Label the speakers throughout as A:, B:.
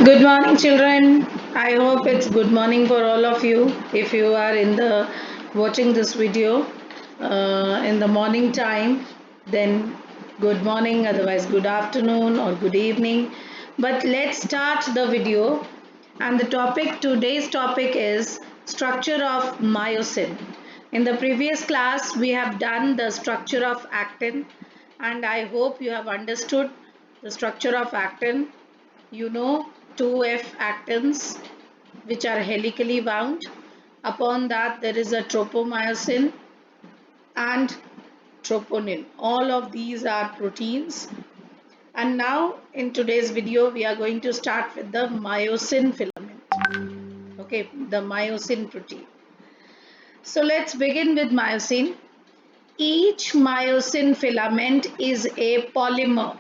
A: Good morning, children. I hope it's good morning for all of you. If you are in the watching this video in the morning time, then good morning. Otherwise, good afternoon or good evening. But let's start the video. And the topic today's topic is structure of myosin. In the previous class, we have done the structure of actin, and I hope you have understood the structure of actin. You know 2F actins which are helically wound. Upon that there is a tropomyosin and troponin. All of these are proteins. And now in today's video we are going to start with the myosin filament. Okay, the myosin protein. So let's begin with myosin. Each myosin filament is a polymer.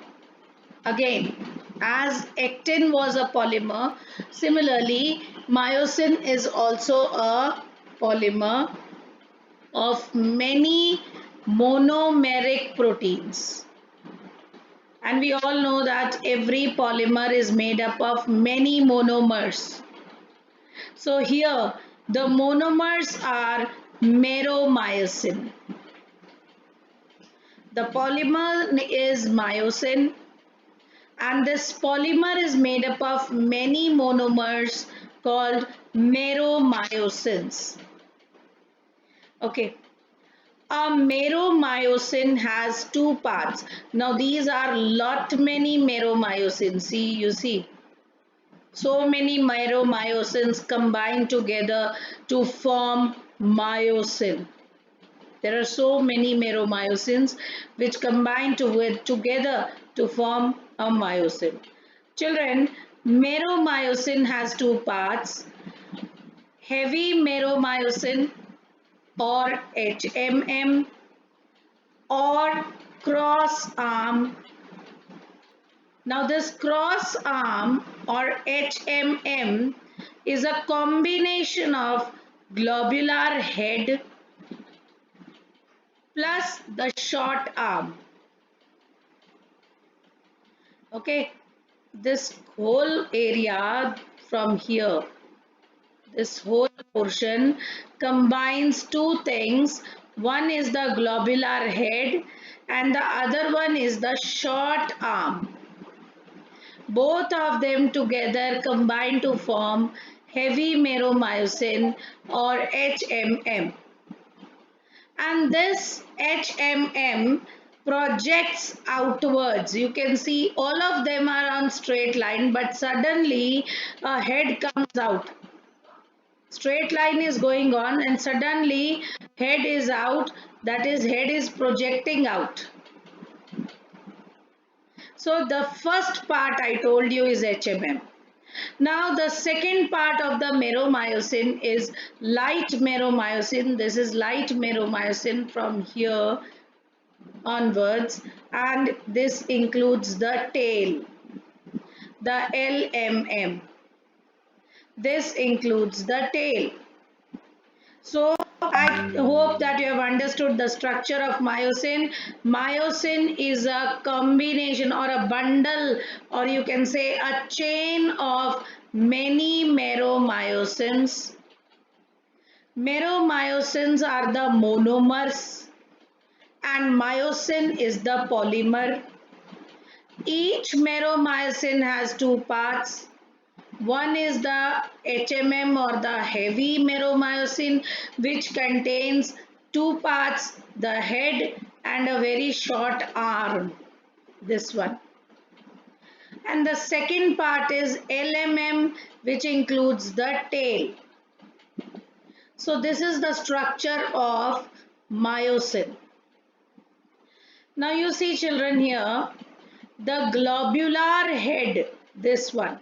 A: Again, as actin was a polymer, similarly myosin is also a polymer of many monomeric proteins. And we all know that every polymer is made up of many monomers. So here the monomers are meromyosin. The polymer is myosin, and this polymer is made up of many monomers called meromyosins. Okay, a meromyosin has two parts. Now these are many meromyosins. See, you see, so many meromyosins combine together to form myosin. There are so many meromyosins which combine together to form a myosin. Children, meromyosin has two parts: heavy meromyosin or HMM, or cross arm. Now this cross arm or HMM is a combination of globular head plus the short arm. Okay, this whole area from here, this whole portion combines two things. One is the globular head and the other one is the short arm. Both of them together combine to form heavy meromyosin or HMM. And this HMM projects outwards. You can see all of them are on straight line, but suddenly a head comes out. Straight line is going on and suddenly head is out, that is head is projecting out. So the first part I told you is HMM. Now the second part of the meromyosin is light meromyosin. This is light meromyosin from here onwards, and this includes the tail, the LMM. This includes the tail. So I hope that you have understood the structure of myosin. Myosin is a combination or a bundle, or you can say a chain of many meromyosins. Meromyosins are the monomers and myosin is the polymer. Each meromyosin has two parts. One is the HMM or the heavy meromyosin, which contains two parts, the head and a very short arm, this one. And the second part is LMM, which includes the tail. So this is the structure of myosin. Now you see, children, here the globular head, this one.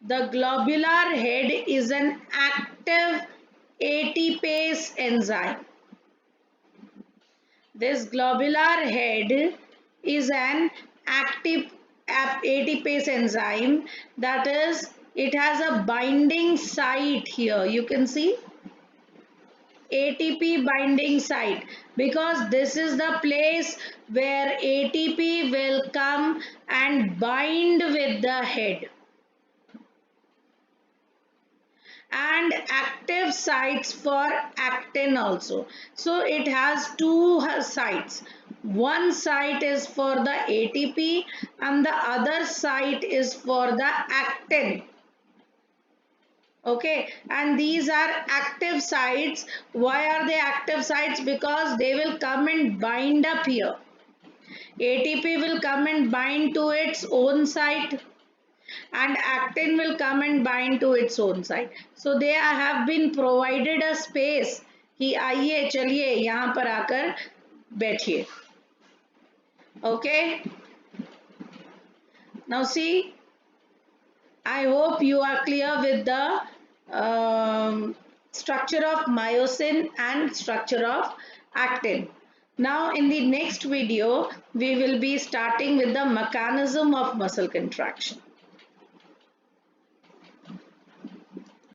A: The globular head is an active ATPase enzyme. This globular head is an active ATPase enzyme, that is, it has a binding site here. You can see ATP binding site, because this is the place where ATP will come and bind with the head. and active sites for actin also. So it has two sites. One site is for the ATP and the other site is for the actin. Okay, and these are active sites. Why are they active sites? Because they will come and bind up here. ATP will come and bind to its own site and actin will come and bind to its own site. So they have been provided a space कि आइए चलिए यहाँ पर आकर बैठिए. Okay, now see, I hope you are clear with the structure of myosin and structure of actin. Now in the next video, we will be starting with the mechanism of muscle contraction.